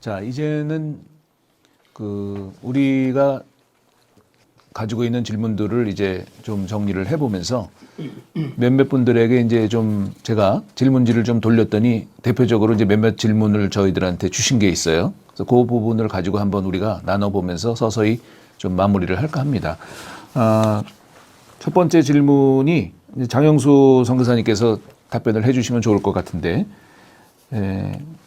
자, 이제는 우리가 가지고 있는 질문들을 이제 좀 정리를 해보면서 몇몇 분들에게 이제 좀 제가 질문지를 좀 돌렸더니 대표적으로 이제 몇몇 질문을 저희들한테 주신 게 있어요. 그래서 그 부분을 가지고 한번 우리가 나눠보면서 서서히 좀 마무리를 할까 합니다. 첫 번째 질문이 이제 장영수 선교사님께서 답변을 해주시면 좋을 것 같은데,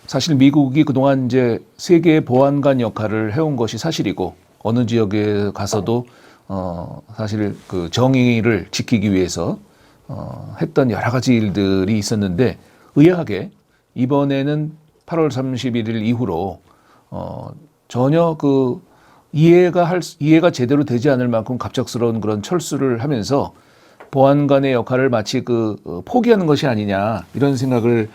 사실 미국이 그동안 이제 세계 보안관 역할을 해온 것이 사실이고 어느 지역에 가서도 사실 그 정의를 지키기 위해서 했던 여러 가지 일들이 있었는데, 의아하게 이번에는 8월 31일 이후로 전혀 이해가 제대로 되지 않을 만큼 갑작스러운 그런 철수를 하면서 보안관의 역할을 마치 포기하는 것이 아니냐, 이런 생각을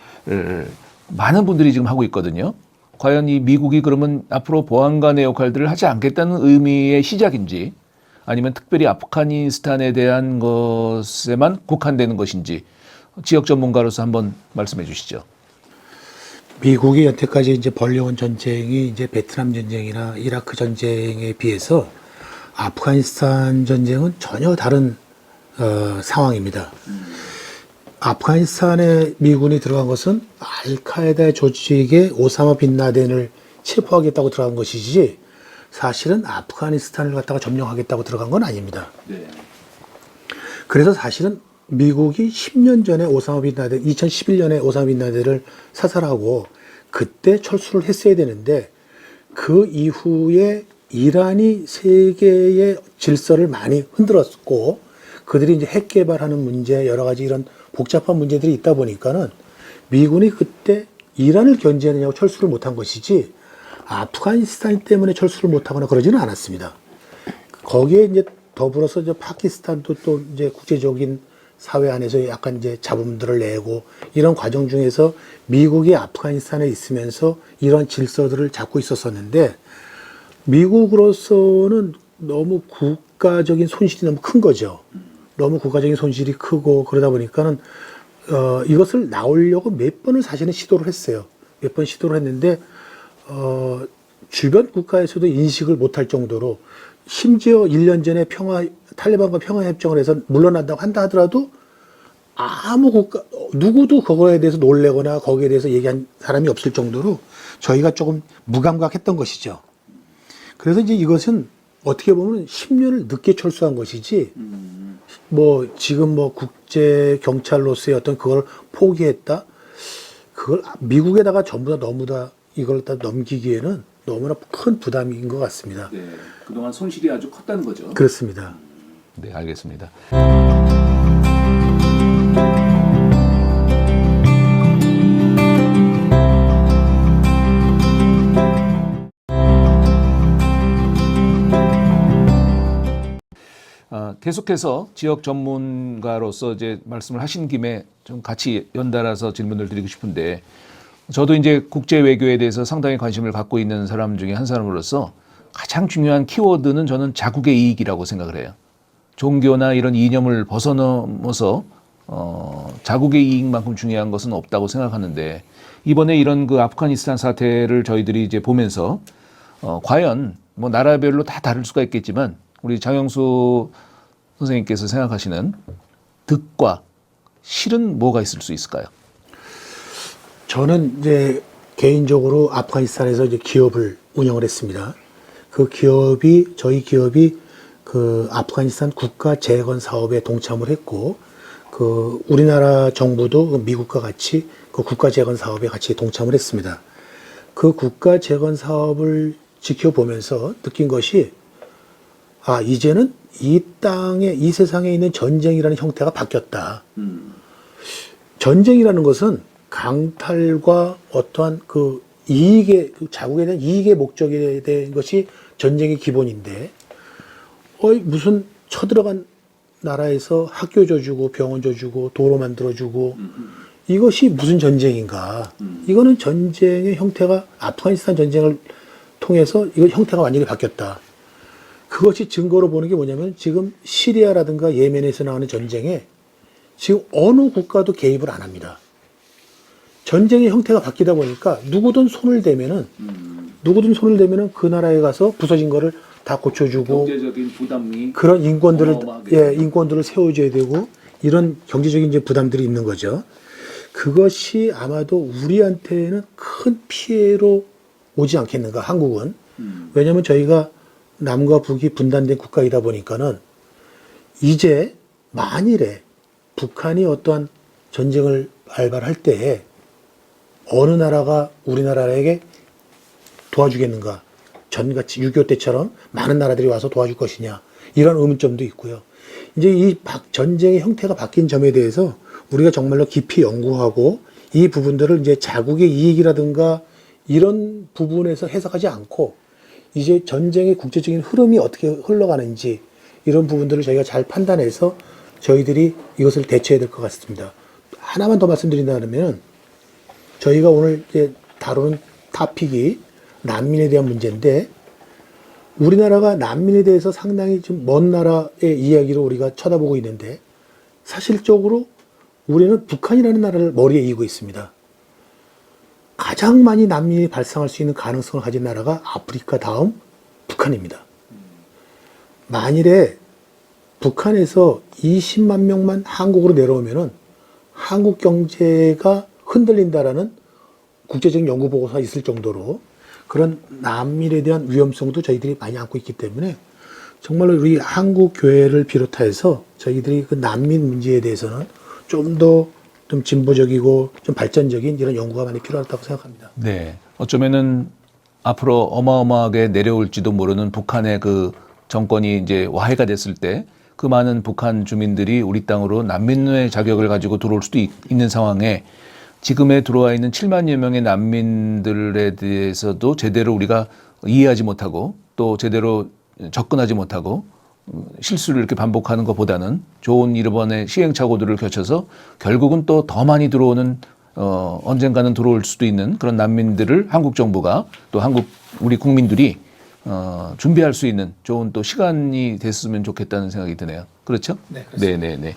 많은 분들이 지금 하고 있거든요. 과연 이 미국이 그러면 앞으로 보안관의 역할들을 하지 않겠다는 의미의 시작인지, 아니면 특별히 아프가니스탄에 대한 것에만 국한되는 것인지, 지역 전문가로서 한번 말씀해 주시죠. 미국이 여태까지 이제 벌려온 전쟁이 이제 베트남 전쟁이나 이라크 전쟁에 비해서 아프가니스탄 전쟁은 전혀 다른 상황입니다. 아프가니스탄에 미군이 들어간 것은 알카에다 조직의 오사마 빈 라덴을 체포하겠다고 들어간 것이지, 사실은 아프가니스탄을 갖다가 점령하겠다고 들어간 건 아닙니다. 네. 그래서 사실은 미국이 10년 전에 2011년에 오사마 빈 라덴을 사살하고 그때 철수를 했어야 되는데, 그 이후에 이란이 세계의 질서를 많이 흔들었고, 그들이 이제 핵 개발하는 문제, 여러 가지 이런 복잡한 문제들이 있다 보니까는 미군이 그때 이란을 견제하느냐고 철수를 못한 것이지, 아프가니스탄 때문에 철수를 못하거나 그러지는 않았습니다. 거기에 이제 더불어서 이제 파키스탄도 또 이제 국제적인 사회 안에서 약간 이제 잡음들을 내고, 이런 과정 중에서 미국이 아프가니스탄에 있으면서 이런 질서들을 잡고 있었었는데, 미국으로서는 너무 국가적인 손실이 너무 큰 거죠. 너무 국가적인 손실이 크고, 그러다 보니까는 이것을 나오려고 몇 번을 사실은 시도를 했어요. 몇 번 시도를 했는데 주변 국가에서도 인식을 못할 정도로, 심지어 1년 전에 탈레반과 평화협정을 해서 물러난다고 한다 하더라도 누구도 그거에 대해서 놀래거나 거기에 대해서 얘기한 사람이 없을 정도로 저희가 조금 무감각했던 것이죠. 그래서 이제 이것은 어떻게 보면 10년을 늦게 철수한 것이지, 지금 국제 경찰로서의 어떤 그걸 포기했다, 그걸 미국에다가 전부 다 너무 다 이걸 다 넘기기에는 너무나 큰 부담인 것 같습니다. 네, 그동안 손실이 아주 컸다는 거죠. 그렇습니다. 네, 알겠습니다. 계속해서 지역 전문가로서 이제 말씀을 하신 김에 좀 같이 연달아서 질문을 드리고 싶은데, 저도 이제 국제 외교에 대해서 상당히 관심을 갖고 있는 사람 중에 한 사람으로서 가장 중요한 키워드는 저는 자국의 이익이라고 생각을 해요. 종교나 이런 이념을 벗어넘어서 자국의 이익만큼 중요한 것은 없다고 생각하는데, 이번에 이런 아프가니스탄 사태를 저희들이 이제 보면서 과연 나라별로 다 다를 수가 있겠지만, 우리 장영수 선생님께서 생각하시는 득과 실은 뭐가 있을 수 있을까요? 저는 이제 개인적으로 아프가니스탄에서 이제 기업을 운영을 했습니다. 저희 기업이 아프가니스탄 국가 재건 사업에 동참을 했고, 우리나라 정부도 미국과 같이 국가 재건 사업에 같이 동참을 했습니다. 그 국가 재건 사업을 지켜보면서 느낀 것이, 이제는 이 세상에 있는 전쟁이라는 형태가 바뀌었다. 전쟁이라는 것은 강탈과 어떠한 자국에 대한 이익의 목적에 대한 것이 전쟁의 기본인데, 무슨 쳐들어간 나라에서 학교 줘주고 병원 줘주고 도로 만들어주고, 이것이 무슨 전쟁인가. 이거는 전쟁의 형태가, 아프가니스탄 전쟁을 통해서 이거 형태가 완전히 바뀌었다. 그것이 증거로 보는 게 뭐냐면, 지금 시리아라든가 예멘에서 나오는 전쟁에 지금 어느 국가도 개입을 안 합니다. 전쟁의 형태가 바뀌다 보니까 누구든 손을 대면은 누구든 손을 대면은 그 나라에 가서 부서진 거를 다 고쳐주고 경제적인 부담이 그런 인권들을 어마어마하게 인권들을 세워줘야 되고 이런 경제적인 이제 부담들이 있는 거죠. 그것이 아마도 우리한테는 큰 피해로 오지 않겠는가 한국은. 왜냐하면 저희가 남과 북이 분단된 국가이다 보니까는 이제 만일에 북한이 어떠한 전쟁을 발발할 때에 어느 나라가 우리나라에게 도와주겠는가? 전같이 6.25 때처럼 많은 나라들이 와서 도와줄 것이냐? 이런 의문점도 있고요. 이제 이 전쟁의 형태가 바뀐 점에 대해서 우리가 정말로 깊이 연구하고 이 부분들을 이제 자국의 이익이라든가 이런 부분에서 해석하지 않고 이제 전쟁의 국제적인 흐름이 어떻게 흘러가는지 이런 부분들을 저희가 잘 판단해서 저희들이 이것을 대처해야 될 것 같습니다. 하나만 더 말씀드린다면 저희가 오늘 이제 다루는 타픽이 난민에 대한 문제인데 우리나라가 난민에 대해서 상당히 좀 먼 나라의 이야기로 우리가 쳐다보고 있는데 사실적으로 우리는 북한이라는 나라를 머리에 이고 있습니다. 가장 많이 난민이 발생할 수 있는 가능성을 가진 나라가 아프리카 다음 북한입니다. 만일에 북한에서 20만 명만 한국으로 내려오면은 한국 경제가 흔들린다라는 국제적인 연구 보고서가 있을 정도로 그런 난민에 대한 위험성도 저희들이 많이 안고 있기 때문에 정말로 우리 한국 교회를 비롯해서 저희들이 그 난민 문제에 대해서는 좀 더 좀 진보적이고 좀 발전적인 이런 연구가 많이 필요하다고 생각합니다. 네. 어쩌면은 앞으로 어마어마하게 내려올지도 모르는 북한의 그 정권이 이제 와해가 됐을 때 그 많은 북한 주민들이 우리 땅으로 난민의 자격을 가지고 들어올 수도 있는 상황에 지금에 들어와 있는 7만여 명의 난민들에 대해서도 제대로 우리가 이해하지 못하고 또 제대로 접근하지 못하고 실수를 이렇게 반복하는 것보다는 좋은 이번에 시행착오들을 거쳐서 결국은 또 더 많이 들어오는 언젠가는 들어올 수도 있는 그런 난민들을 한국 정부가 또 우리 국민들이 준비할 수 있는 좋은 또 시간이 됐으면 좋겠다는 생각이 드네요. 그렇죠? 네, 그렇습니다. 네네네.